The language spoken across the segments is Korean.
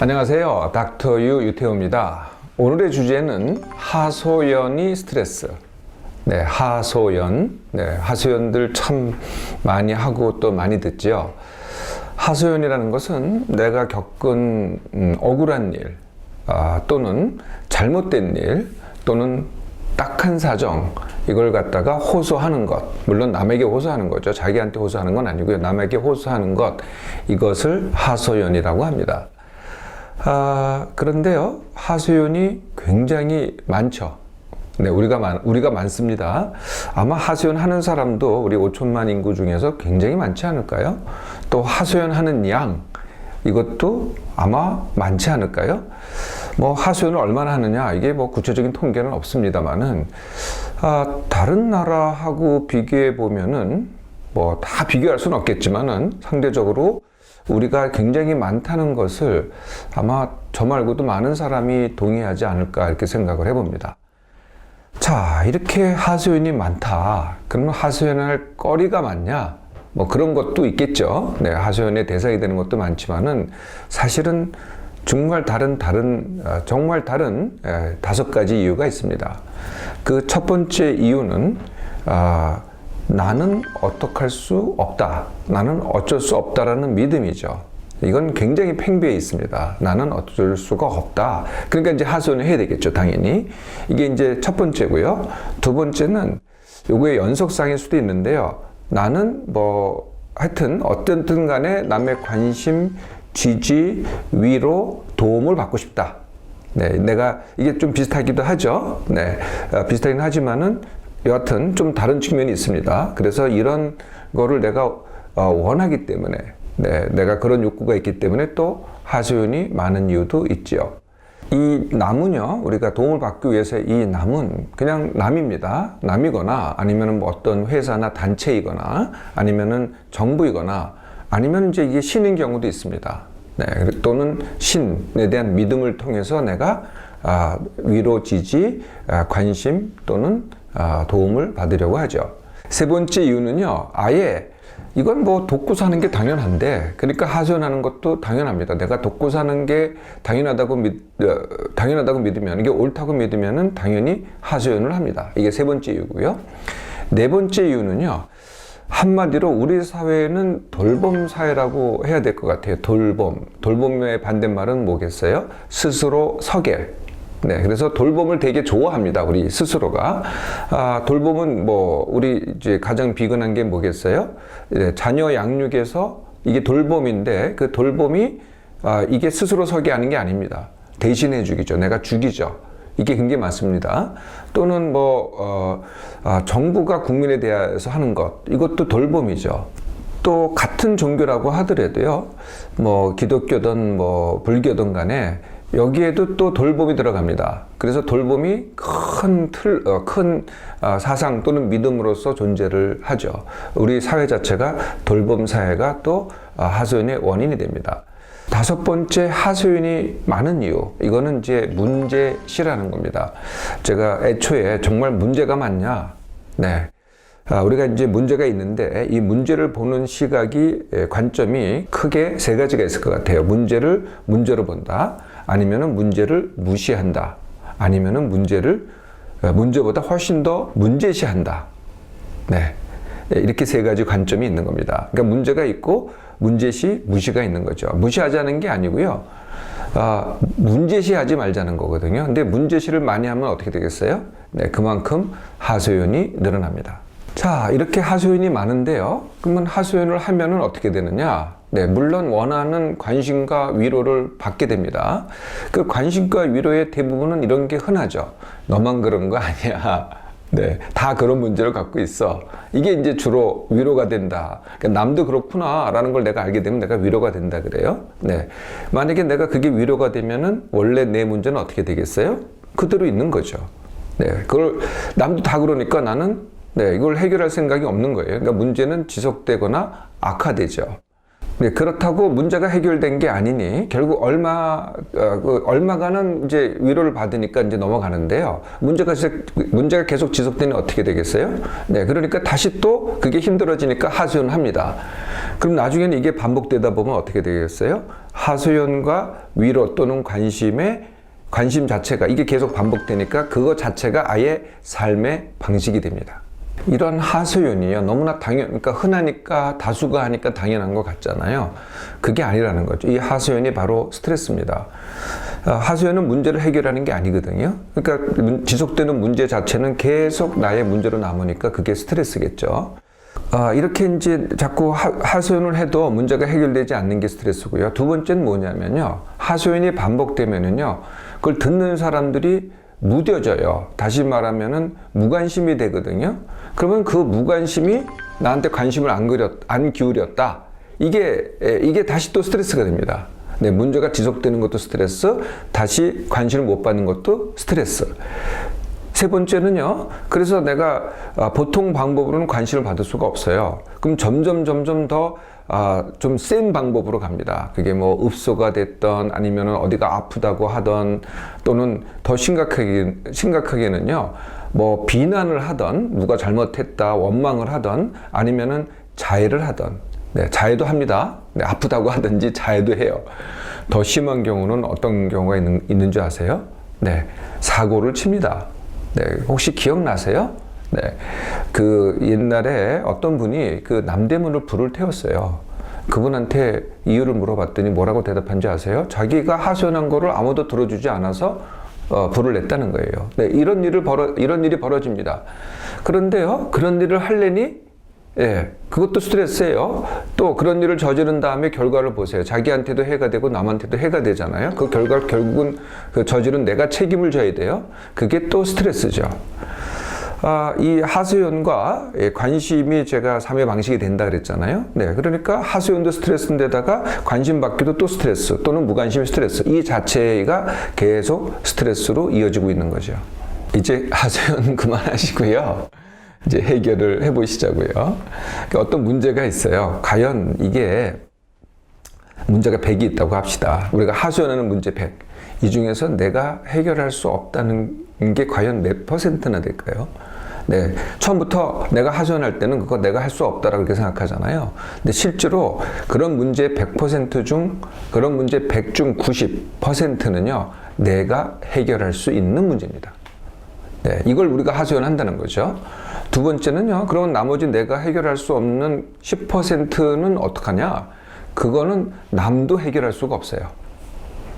안녕하세요. 닥터유 유태우입니다. 오늘의 주제는 하소연이 스트레스. 네, 하소연. 네, 하소연들 참 많이 하고 또 많이 듣죠. 하소연이라는 것은 내가 겪은 억울한 일, 또는 잘못된 일, 또는 딱한 사정, 이걸 갖다가 호소하는 것. 물론 남에게 호소하는 거죠. 자기한테 호소하는 건 아니고요. 남에게 호소하는 것. 이것을 하소연이라고 합니다. 그런데요, 하소연이 굉장히 많죠. 네, 우리가 많습니다. 아마 하소연 하는 사람도 우리 5천만 인구 중에서 굉장히 많지 않을까요? 또 하소연 하는 양, 이것도 아마 많지 않을까요? 하소연을 얼마나 하느냐, 이게 구체적인 통계는 없습니다만은, 다른 나라하고 비교해 보면은, 다 비교할 수는 없겠지만은, 상대적으로 우리가 굉장히 많다는 것을 아마 저 말고도 많은 사람이 동의하지 않을까, 이렇게 생각을 해봅니다. 자, 이렇게 하소연이 많다. 그러면 하소연할 거리가 많냐? 그런 것도 있겠죠. 네, 하소연의 대상이 되는 것도 많지만은, 사실은 정말 다른 5가지 이유가 있습니다. 그 첫 번째 이유는, 나는 어떡할 수 없다. 나는 어쩔 수 없다라는 믿음이죠. 이건 굉장히 팽배해 있습니다. 나는 어쩔 수가 없다. 그러니까 이제 하소연을 해야 되겠죠, 당연히. 이게 이제 첫 번째고요. 두 번째는 요거의 연속상일 수도 있는데요. 나는 하여튼 어쨌든 간에 남의 관심, 지지, 위로, 도움을 받고 싶다. 네, 내가 이게 좀 비슷하기도 하죠. 네, 비슷하긴 하지만은 여하튼 좀 다른 측면이 있습니다. 그래서 이런 거를 내가 원하기 때문에, 네, 내가 그런 욕구가 있기 때문에 또 하소연이 많은 이유도 있지요. 이 남은요, 우리가 도움을 받기 위해서 이 남은 그냥 남입니다. 남이거나 아니면 어떤 회사나 단체이거나 아니면은 정부이거나 아니면 이제 이게 신인 경우도 있습니다. 네, 또는 신에 대한 믿음을 통해서 내가 위로, 지지, 관심 또는 도움을 받으려고 하죠. 세 번째 이유는요, 아예 이건 돕고 사는 게 당연한데, 그러니까 하소연하는 것도 당연합니다. 내가 돕고 사는 게 당연하다고 믿으면, 이게 옳다고 믿으면은 당연히 하소연을 합니다. 이게 세 번째 이유고요. 네 번째 이유는요, 한마디로 우리 사회는 돌봄 사회라고 해야 될 것 같아요. 돌봄의 반대말은 뭐겠어요? 스스로 서게. 네, 그래서 돌봄을 되게 좋아합니다, 우리 스스로가. 돌봄은 우리 이제 가장 비근한 게 뭐겠어요? 자녀 양육에서 이게 돌봄인데, 그 돌봄이, 이게 스스로 서게 하는 게 아닙니다. 대신해 주기죠. 내가 주기죠. 이게 굉장히 많습니다. 또는 정부가 국민에 대해서 하는 것, 이것도 돌봄이죠. 또 같은 종교라고 하더라도요, 기독교든 불교든 간에 여기에도 또 돌봄이 들어갑니다. 그래서 돌봄이 큰 사상 또는 믿음으로서 존재를 하죠. 우리 사회 자체가 돌봄 사회가 또 하소연의 원인이 됩니다. 다섯 번째, 하소연이 많은 이유. 이거는 이제 문제시라는 겁니다. 제가 애초에 정말 문제가 많냐? 네. 우리가 이제 문제가 있는데 이 문제를 보는 관점이 크게 세 가지가 있을 것 같아요. 문제를 문제로 본다. 아니면은 문제를 무시한다. 아니면은 문제보다 훨씬 더 문제시한다. 네. 이렇게 세 가지 관점이 있는 겁니다. 그러니까 문제가 있고 문제시, 무시가 있는 거죠. 무시하자는 게 아니고요. 문제시하지 말자는 거거든요. 근데 문제시를 많이 하면 어떻게 되겠어요? 네, 그만큼 하소연이 늘어납니다. 자, 이렇게 하소연이 많은데요. 그러면 하소연을 하면은 어떻게 되느냐? 네, 물론 원하는 관심과 위로를 받게 됩니다. 그 관심과 위로의 대부분은 이런 게 흔하죠. 너만 그런 거 아니야. 네, 다 그런 문제를 갖고 있어. 이게 이제 주로 위로가 된다. 그러니까 남도 그렇구나 라는 걸 내가 알게 되면 내가 위로가 된다 그래요. 네, 만약에 내가 그게 위로가 되면은 원래 내 문제는 어떻게 되겠어요? 그대로 있는 거죠. 네, 그걸 남도 다 그러니까 나는 이걸 해결할 생각이 없는 거예요. 그러니까 문제는 지속되거나 악화되죠. 네, 그렇다고 문제가 해결된 게 아니니 결국 얼마간은 이제 위로를 받으니까 이제 넘어가는데요. 문제가 계속 지속되면 어떻게 되겠어요? 네, 그러니까 다시 또 그게 힘들어지니까 하소연합니다. 그럼 나중에는 이게 반복되다 보면 어떻게 되겠어요? 하소연과 위로 또는 관심 자체가 이게 계속 반복되니까 그거 자체가 아예 삶의 방식이 됩니다. 이런 하소연이요, 너무나 그러니까 흔하니까 다수가 하니까 당연한 것 같잖아요. 그게 아니라는 거죠. 이 하소연이 바로 스트레스입니다. 하소연은 문제를 해결하는 게 아니거든요. 그러니까 지속되는 문제 자체는 계속 나의 문제로 남으니까 그게 스트레스겠죠. 이렇게 이제 자꾸 하소연을 해도 문제가 해결되지 않는 게 스트레스고요. 두 번째는 뭐냐면요, 하소연이 반복되면은요, 그걸 듣는 사람들이 무뎌져요. 다시 말하면은 무관심이 되거든요. 그러면 그 무관심이 나한테 관심을 안 기울였다. 이게 다시 또 스트레스가 됩니다. 네, 문제가 지속되는 것도 스트레스, 다시 관심을 못 받는 것도 스트레스. 세 번째는요, 그래서 내가 보통 방법으로는 관심을 받을 수가 없어요. 그럼 점점 더 좀 센 방법으로 갑니다. 그게 뭐 읍소가 됐던, 아니면 어디가 아프다고 하던, 또는 더 심각하게는요, 뭐 비난을 하던, 누가 잘못했다 원망을 하던, 아니면은 자해를 하던. 네, 자해도 합니다. 네, 아프다고 하든지 자해도 해요. 더 심한 경우는 어떤 경우가 있는 줄 아세요? 네, 사고를 칩니다. 네, 혹시 기억나세요? 네, 그 옛날에 어떤 분이 그 남대문을 불을 태웠어요. 그분한테 이유를 물어봤더니 뭐라고 대답한지 아세요? 자기가 하소연한 거를 아무도 들어주지 않아서 불을 냈다는 거예요. 네, 이런 일이 벌어집니다. 그런데요, 그런 일을 하려니, 예, 그것도 스트레스예요. 또 그런 일을 저지른 다음에 결과를 보세요. 자기한테도 해가 되고 남한테도 해가 되잖아요. 그 결과 결국은 그 저지른 내가 책임을 져야 돼요. 그게 또 스트레스죠. 이 하소연과 관심이 제가 삶의 방식이 된다 그랬잖아요. 네, 그러니까 하소연도 스트레스인데다가 관심 받기도 또 스트레스, 또는 무관심이 스트레스, 이 자체가 계속 스트레스로 이어지고 있는 거죠. 이제 하소연 그만하시고요, 이제 해결을 해보시자고요. 어떤 문제가 있어요. 과연 이게 문제가 100이 있다고 합시다. 우리가 하소연하는 문제 100. 이 중에서 내가 해결할 수 없다는 게 과연 몇 %나 될까요? 네, 처음부터 내가 하소연할 때는 그거 내가 할 수 없다라고 그렇게 생각하잖아요. 근데 실제로 그런 문제 100% 중, 그런 문제 100 중 90%는요, 내가 해결할 수 있는 문제입니다. 네, 이걸 우리가 하소연한다는 거죠. 두 번째는요, 그럼 나머지 내가 해결할 수 없는 10%는 어떡하냐? 그거는 남도 해결할 수가 없어요.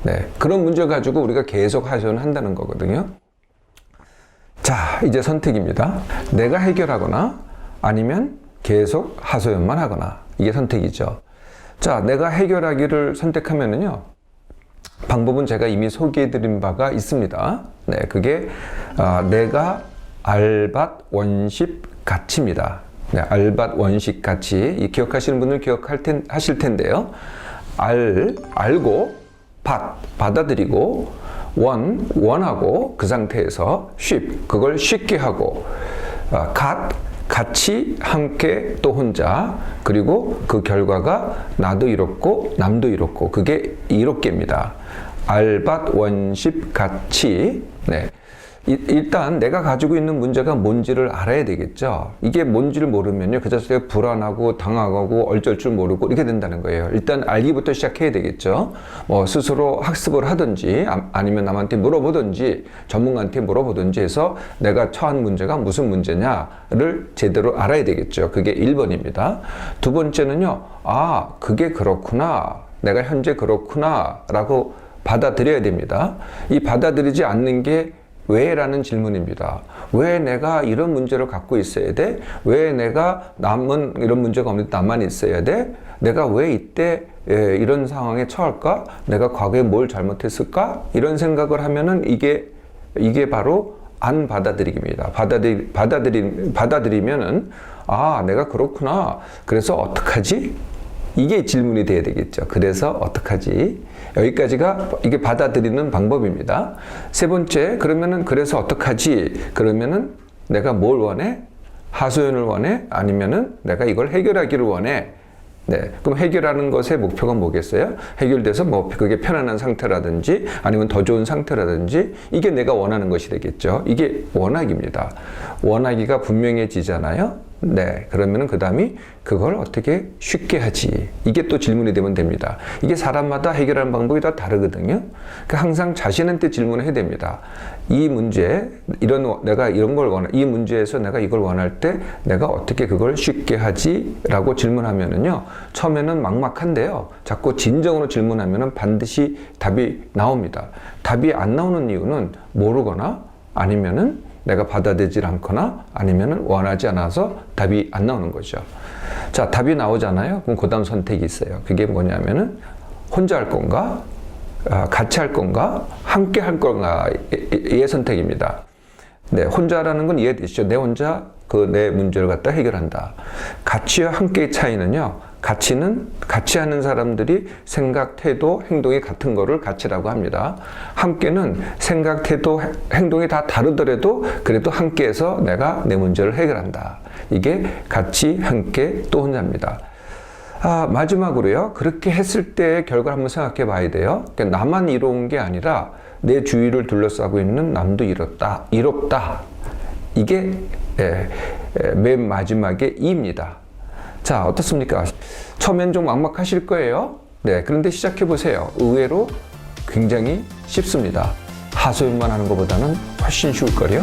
네, 그런 문제 가지고 우리가 계속 하소연한다는 거거든요. 자, 이제 선택입니다. 내가 해결하거나 아니면 계속 하소연만 하거나, 이게 선택이죠. 자, 내가 해결하기를 선택하면은요, 방법은 제가 이미 소개해드린 바가 있습니다. 네, 그게 내가 알밭 원식 가치입니다. 네, 알밭 원식 가치, 이 기억하시는 분들 하실 텐데요. 알고, 받아들이고, 원하고, 그 상태에서 그걸 쉽게 하고, 같이, 함께, 또 혼자, 그리고 그 결과가 나도 이롭고 남도 이롭고, 그게 이롭게입니다. 알밭 원식 가치. 네, 일단 내가 가지고 있는 문제가 뭔지를 알아야 되겠죠. 이게 뭔지를 모르면요, 그 자체가 불안하고 당황하고 얼쩔 줄 모르고 이렇게 된다는 거예요. 일단 알기부터 시작해야 되겠죠. 뭐 스스로 학습을 하든지, 아니면 남한테 물어보든지, 전문가한테 물어보든지 해서 내가 처한 문제가 무슨 문제냐를 제대로 알아야 되겠죠. 그게 1번입니다. 두 번째는요, 그게 그렇구나, 내가 현재 그렇구나 라고 받아들여야 됩니다. 이 받아들이지 않는 게 왜? 라는 질문입니다. 왜 내가 이런 문제를 갖고 있어야 돼? 왜 내가 남은 이런 문제가 없는데 나만 있어야 돼? 내가 왜 이때 이런 상황에 처할까? 내가 과거에 뭘 잘못했을까? 이런 생각을 하면은 이게 바로 안 받아들이기입니다. 받아들이면은 내가 그렇구나. 그래서 어떡하지? 이게 질문이 돼야 되겠죠. 그래서 어떡하지? 여기까지가 이게 받아들이는 방법입니다. 세 번째, 그래서 어떡하지? 그러면은 내가 뭘 원해? 하소연을 원해? 아니면은 내가 이걸 해결하기를 원해? 네, 그럼 해결하는 것의 목표가 뭐겠어요? 해결돼서 뭐 그게 편안한 상태라든지, 아니면 더 좋은 상태라든지, 이게 내가 원하는 것이 되겠죠. 이게 원하기입니다. 원하기가 분명해지잖아요. 네, 그러면은 그 다음이 그걸 어떻게 쉽게 하지? 이게 또 질문이 되면 됩니다. 이게 사람마다 해결하는 방법이 다 다르거든요. 그러니까 항상 자신한테 질문을 해야 됩니다. 이 문제, 내가 이런 걸 이 문제에서 내가 이걸 원할 때 내가 어떻게 그걸 쉽게 하지? 라고 질문하면은요, 처음에는 막막한데요. 자꾸 진정으로 질문하면은 반드시 답이 나옵니다. 답이 안 나오는 이유는 모르거나 아니면은 내가 받아들이지 않거나 아니면은 원하지 않아서 답이 안 나오는 거죠. 자, 답이 나오잖아요. 그럼 그 다음 선택이 있어요. 그게 뭐냐면은 혼자 할 건가, 같이 할 건가, 함께 할 건가의 선택입니다. 네, 혼자라는 건 이해되시죠? 내 혼자 내 문제를 갖다 해결한다. 가치와 함께의 차이는요, 가치는 같이 하는 사람들이 생각, 태도, 행동이 같은 거를 가치라고 합니다. 함께는 생각, 태도, 행동이 다 다르더라도 그래도 함께해서 내가 내 문제를 해결한다. 이게 같이, 함께, 또 혼자입니다. 마지막으로요, 그렇게 했을 때의 결과를 한번 생각해 봐야 돼요. 그러니까 나만 이로운 게 아니라 내 주위를 둘러싸고 있는 남도 이롭다. 이게 맨 마지막의 이입니다. 자, 어떻습니까? 처음엔 좀 막막하실 거예요. 네, 그런데 시작해 보세요. 의외로 굉장히 쉽습니다. 하소연만 하는 것보다는 훨씬 쉬울걸요?